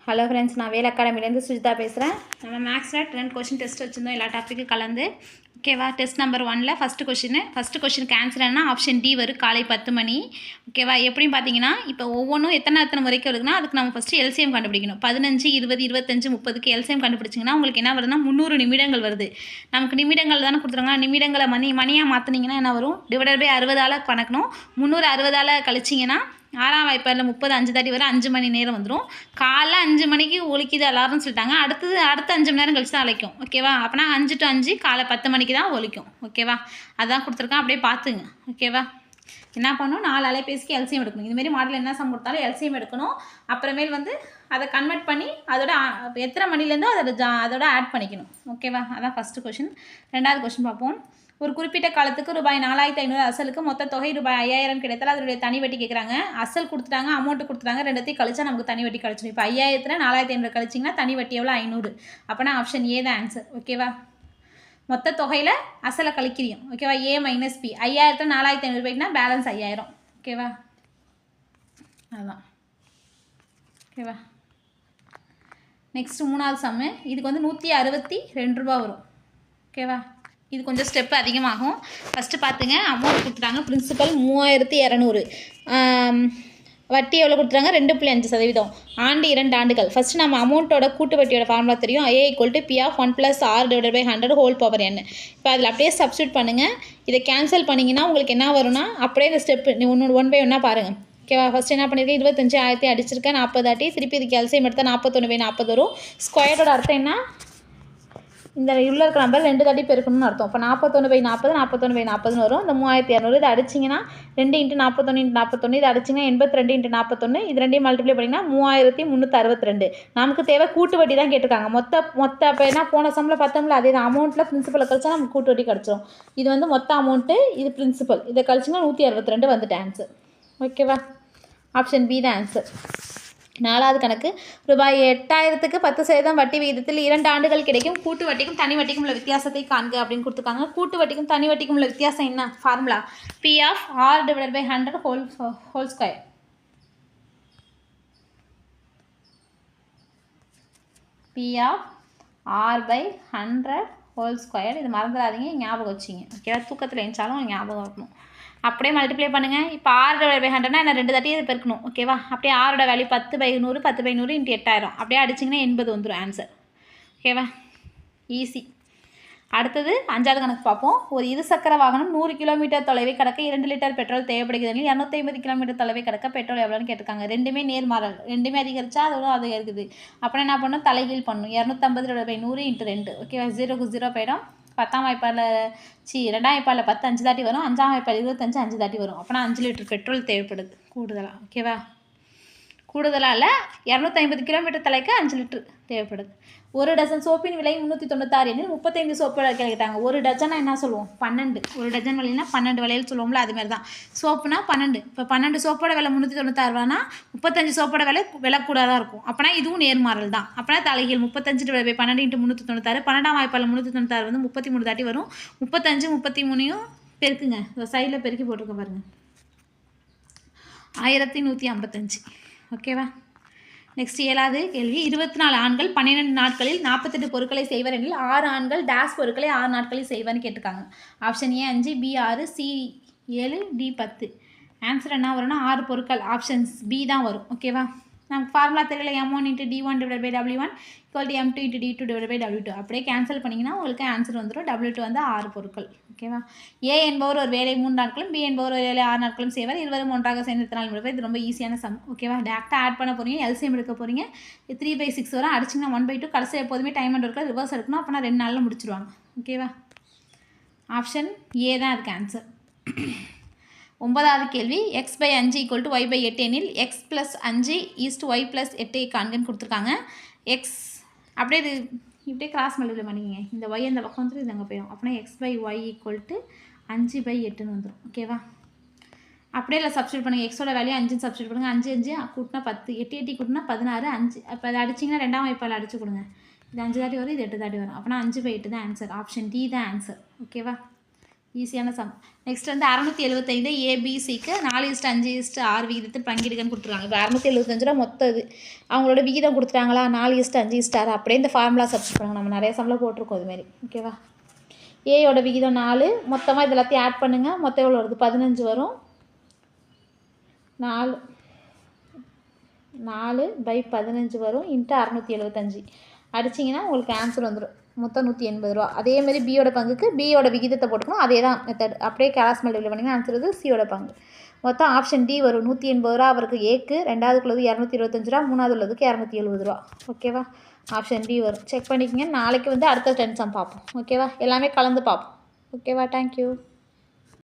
Hello friends, நான் வேல் அகாடமிலேருந்து சுஜிதா பேசுகிறேன். நம்ம மேக்ஸில் 2 கொஷின் டெஸ்ட் வச்சுருந்தோம், எல்லா டாப்பிக்கும் கலந்து. ஓகேவா? டெஸ்ட் நம்பர் 1ல் ஃபஸ்ட்டு கொஷினுக்கு ஆன்சர் என்ன? ஆப்ஷன் டி வரும், காலை 10 மணி. ஓகேவா? எப்படின்னு பார்த்தீங்கன்னா, இப்போ ஒவ்வொன்றும் எத்தனை வரைக்கும் இருக்குன்னா அதுக்கு நம்ம ஃபஸ்ட்டு எல்சிஎம் கண்டுபிடிக்கணும். 15, 20, 25, 30க்கு எல்சிஎம் கண்டுபிடிச்சிங்கன்னா உங்களுக்கு என்ன வருதுன்னா 300 நிமிடங்கள் வருது. நமக்கு நிமிடங்கள் தானே கொடுத்துருங்க. நிமிடங்களை மணியாக மாற்றினீங்கன்னா என்ன வரும்? Divided by 60ஆல் கணக்கணும். 360ஆல் கழிச்சிங்கன்னா 6ஆம் வாய்ப்பாடில் 30 5 தாட்டி வரும், 5 மணி நேரம் வந்துடும். காலைல 5 மணிக்கு ஒலிக்குது அலாரம்னு சொல்லிட்டாங்க. அடுத்த 5 மணி நேரம் கழிச்சு தான் அழைக்கும். ஓகேவா? அப்போனா 5 to 5 காலை 10 மணிக்கு தான் ஒலிக்கும். ஓகேவா? அதான் கொடுத்துருக்கேன், அப்படியே பார்த்துங்க. ஓகேவா? என்ன பண்ணணும்? 4 அலைபேசிக்கு எல்சிஎம் எடுக்கணும். இதுமாரி மாடல் என்ன சம் கொடுத்தாலும் எல்சிஎம் எடுக்கணும். அப்புறமேல் அதை கன்வெர்ட் பண்ணி அதோட எத்தனை மணிலேருந்தோ அதோட ஆட் பண்ணிக்கணும். ஓகேவா? அதான் ஃபஸ்ட்டு கொஷின். 2வது கொஷின் பார்ப்போம். ஒரு குறிப்பிட்ட காலத்துக்கு ரூபாய் 4500 அசலுக்கு மொத்த தொகை ரூபாய் 5000 கிடைத்தால் அதனுடைய தனி வட்டி கேட்குறாங்க. அசல் கொடுத்துட்டாங்க, அமௌண்ட் கொடுத்துட்டாங்க, ரெண்டத்தையும் கழிச்சா நமக்கு தனி வட்டி கழிச்சிடும். இப்போ 5000 4500 கழிச்சிங்கன்னா தனி வட்டி எவ்வளோ? 500. அப்போனா ஆப்ஷன் ஏ தான் ஆன்சர். ஓகேவா? மொத்த தொகையில் அசலை கழிக்கிறோம். ஓகேவா? ஏ மைனஸ் பி. 5000 4500 போயிட்டுனா பேலன்ஸ் 5000. ஓகேவா? அதுதான். ஓகேவா? நெக்ஸ்ட்டு 3வது சம்மு. இதுக்கு 162 ரூபா வரும். ஓகேவா? இது கொஞ்சம் ஸ்டெப்பு அதிகமாகும். ஃபஸ்ட்டு பார்த்துங்க, அமௌண்ட் கொடுத்துட்டாங்க. பிரின்சிபல் 3200. வட்டி எவ்வளோ கொடுத்துறாங்க? 2.5%. ஆண்டு 2 ஆண்டுகள். ஃபஸ்ட்டு நம்ம அமௌண்ட்டோட கூட்டு வட்டியோட ஃபார்முலா தெரியும். A = P of 1 + R / 100 whole power n. இப்போ அதில் அப்படியே சப்ஸ்டியூட் பண்ணுங்கள். இதை கேன்சல் பண்ணிங்கன்னா உங்களுக்கு என்ன வரும்னா, அப்படியே இந்த ஸ்டெப்பு நீ 1 by 1 பாருங்கள். ஓகேவா? ஃபஸ்ட்டு என்ன பண்ணியிருக்கேன்? 25 அடிச்சிருக்கேன், 40 ஆட்டி. திருப்பி இது கேல்சியம் எடுத்தால் 41/40 வரும். ஸ்கொயரோட அர்த்தம் என்ன? இந்த உள்ள இருக்கிற நம்பர் 2 தாட்டி பெருக்கணும்னு அர்த்தம். இப்போ 41/40 41/40 வரும். இந்த 3200 இதை அடிச்சிங்கன்னா 2 × 41 × 41, இதை அடிச்சிங்கன்னா 82 × 41. இது ரெண்டையும் மல்டிப்ளை பண்ணிங்கன்னா 3362. நமக்கு தேவை கூட்டு வட்டி தான் கேட்டிருக்காங்க. மொத்த இப்போ என்ன போன சம்மில் பார்த்தோம்ல, அதே தான். அமௌண்ட்டில் பிரின்சிபலை கழிச்சா நமக்கு கூட்டு வட்டி கிடச்சிரும். இது மொத்த அமௌண்ட்டு, இது பிரின்சிபல். இதை கழிச்சிங்கன்னா 162 வந்துட்டு ஆன்சர். ஓகேவா? ஆப்ஷன் பி தான் ஆன்சர். 4வது கணக்கு. ரூபாய் 8000க்கு 10% வட்டி விகிதத்தில் 2 ஆண்டுகள் கிடைக்கும். கூட்டு வட்டிக்கும் தனி வட்டிக்கும் உள்ள வித்தியாசத்தை காண்க அப்படின்னு கொடுத்துருக்காங்க. கூட்டு வட்டிக்கும் தனி வட்டிக்கும் உள்ள வித்தியாசம் என்ன? Formula P of R / 100 whole square. P of R / 100 whole square. இது மறந்துடாதீங்க, ஞாபகம் வச்சிங்க. ஓகேவா? தூக்கத்தில் எழுந்தாலும் ஞாபகம் இருக்கணும். அப்படியே மல்டிப்ளை பண்ணுங்கள். இப்போ R / 100னா என்ன? 2 தாட்டி இது பெருக்கணும். ஓகேவா? அப்படியே ஆரோட வேல்யூ 10/100 10/100 × 8000. அப்படியே அடிச்சிங்கன்னா 80 வந்துடும் ஆன்சர். ஓகேவா? ஈஸி. அடுத்தது 5வது கணக்கு பார்ப்போம். ஒரு இருசக்கர வாகனம் 100 கிலோமீட்டர் தொலைவை கடக்க 2 லிட்டர் பெட்ரோல் தேவைப்படுகிறது. 250 கிலோமீட்டர் தொலைவை கடக்க பெட்ரோல் எவ்வளோன்னு கேட்டிருக்காங்க. ரெண்டுமே நேர்மாறல். ரெண்டுமே அதிகரிச்சா அதோட அதிகரிக்குது. அப்புறம் என்ன பண்ணணும்? தலைகீழ் பண்ணணும். 250 / 100 × 2. ஓகேவா? 0க்கு 0 போயிடும். 10ஆம் வாய்ப்பாடில் 2ஆம் வாய்ப்பாடில் 10 5 தாட்டி வரும். 5ஆம் வாய்ப்பாடு 25 5 தாட்டி வரும். அப்போனா 5 லிட்டர் பெட்ரோல் தேவைப்படுது கூடுதலாக. ஓகேவா? கூடுதலாக இல்லை, 250 கிலோமீட்டர் தலைக்கு 5 லிட்டர் தேவைப்படுது. ஒரு டஜன் சோப்பின் விலை 396 எனில் 35 சோப்பு கேட்டாங்க. ஒரு டஜனா என்ன சொல்லுவோம்? 12. ஒரு டஜன் விலைனா 12 விலையில் சொல்லுவோம்ல, அதுமாரி தான். சோப்புனா 12. இப்போ 12 சோப்போட விலை 396 ரூபானா 35 சோப்போட விலை கூட தான் இருக்கும். அப்போனா இதுவும் நேர்மாறல் தான். அப்போனா தலைகீழ் 35 / 12 × 396. 12ஆம் வாய்ப்பாடில் 396 33 தாட்டி வரும். 35 33யும் பெருக்குங்க. சைடில் பெருக்கி போட்டிருக்க பாருங்கள். 1155. ஓகேவா? நெக்ஸ்ட் 7வது கேள்வி. 24 ஆண்கள் 12 நாட்களில் 48 பொருட்களை செய்வர் எனில் 6 ஆண்கள் டேஸ் பொருட்களை 6 நாட்களில் செய்வார்னு கேட்டிருக்காங்க. Option A 5, B 6, C 7, D 10. Answer என்ன வரும்னா 6 பொருட்கள். ஆப்ஷன்ஸ் பி தான் வரும். ஓகேவா? நமக்கு ஃபார்முலா தெரியல. M1 × D1 / W1 = M2 × D2 / W2. அப்படியே கேன்சல் பண்ணிங்கன்னா உங்களுக்கு ஆன்சர் வந்துடும். W2 6 பொருட்கள். ஓகேவா? ஏ என்பவர் ஒரு வேலை 3 நாட்களும், பி என்பவர் ஒரு வேலை 6 நாட்களும் செய்வார். இருவரும் ஒன்றாக சேர்ந்து 4 முடிப்பார். இது ரொம்ப ஈஸியான சம். ஓகேவா? டேரெக்டாக ஆட் பண்ண போகிறீங்க, எல்சிஎம் எடுக்க போகிறீங்க. 3/6 வரும். அடிச்சிங்கன்னா 1/2. கடைசி எப்போதுமே டைம் அண்ட் ஒர்க்கில் ரிவர்ஸ் எடுக்கணும். அப்போனா 2 நாளில் முடிச்சிருவாங்க. ஓகேவா? ஆப்ஷன் ஏ தான் அதுக்கு ஆன்சர். 9வது கேள்வி. x/5 = y/8 எனில் x + 5 = y + 8 காண்கன்னு கொடுத்துருக்காங்க. எக்ஸ் அப்படியே இது இப்படியே கிராஸ் மல்டிப்ளை பண்ணிக்கங்க. இந்த y அந்த பக்கம் வந்துட்டு இது அங்கே போயிடும். அப்படின்னா x/y = 5/8ன்னு வந்துடும். ஓகேவா? அப்படியே இல்லை சப்ஸ்டியூட் பண்ணுங்கள். எக்ஸோட வேல்யூ 5ன்னு சப்ஸ்டியூட் பண்ணுங்கள். 5 5 கூட்டினா 10, 8 8 கூட்டினா 16, 5. அப்போ அதை அடிச்சிங்கன்னா 2ஆம் வாய்ப்பால் அடிச்சு கொடுங்க. இது 5 தாட்டி வரும், இது 8 தாட்டி வரும். அப்போனா 5/8 தான் ஆன்சர். ஆப்ஷன் டி தான் ஆன்சர். ஓகேவா? ஈஸியான சம். நெக்ஸ்ட் வந்து 675 ஏபிசிக்கு 4:5:6 விகிதத்தில் பங்கீடுகன்னு கொடுத்துருக்காங்க. இப்போ 675 ரூபா மொத்தம் இது அவங்களோட விகிதம் கொடுத்துட்டாங்களா 4:5:6 அப்படியே இந்த ஃபார்முலா சப்ஸ்டிட் பண்ணுங்க. நம்ம நிறைய சம்மில் போட்டிருக்கோம் இதுமாரி. ஓகேவா? ஏயோட விகிதம் 4, மொத்தமாக இது எல்லாத்தையும் ஆட் பண்ணுங்கள். மொத்தம் எவ்வளோ வருது? 15 வரும். 4/15 வரும் இன்ட்டு 675 அடிச்சிங்கன்னா உங்களுக்கு ஆன்சர் வந்துடும். மொத்தம் 180 ரூபா. அதேமாதிரி பியோட பங்குக்கு பியோட விகிதத்தை போட்டுக்கணும். அதே தான் மெத்தட். அப்படியே கிராஸ் மல்டிப்ளை பண்ணிங்கன்னா ஆன்சர் வந்து சியோட பங்கு. மொத்தம் ஆப்ஷன் டி வரும் 180 ரூபா அவருக்கு ஏக்கு, ரெண்டாவதுக்குள்ளது 225 ரூபா, மூணாவது உள்ளதுக்கு 270 ரூபா. ஓகேவா? ஆப்ஷன் டி வரும். செக் பண்ணிக்கங்க. நாளைக்கு வந்து அடுத்த 10 சம் பார்ப்போம். ஓகேவா? எல்லாமே கலந்து பார்ப்போம். ஓகேவா? தேங்க்யூ.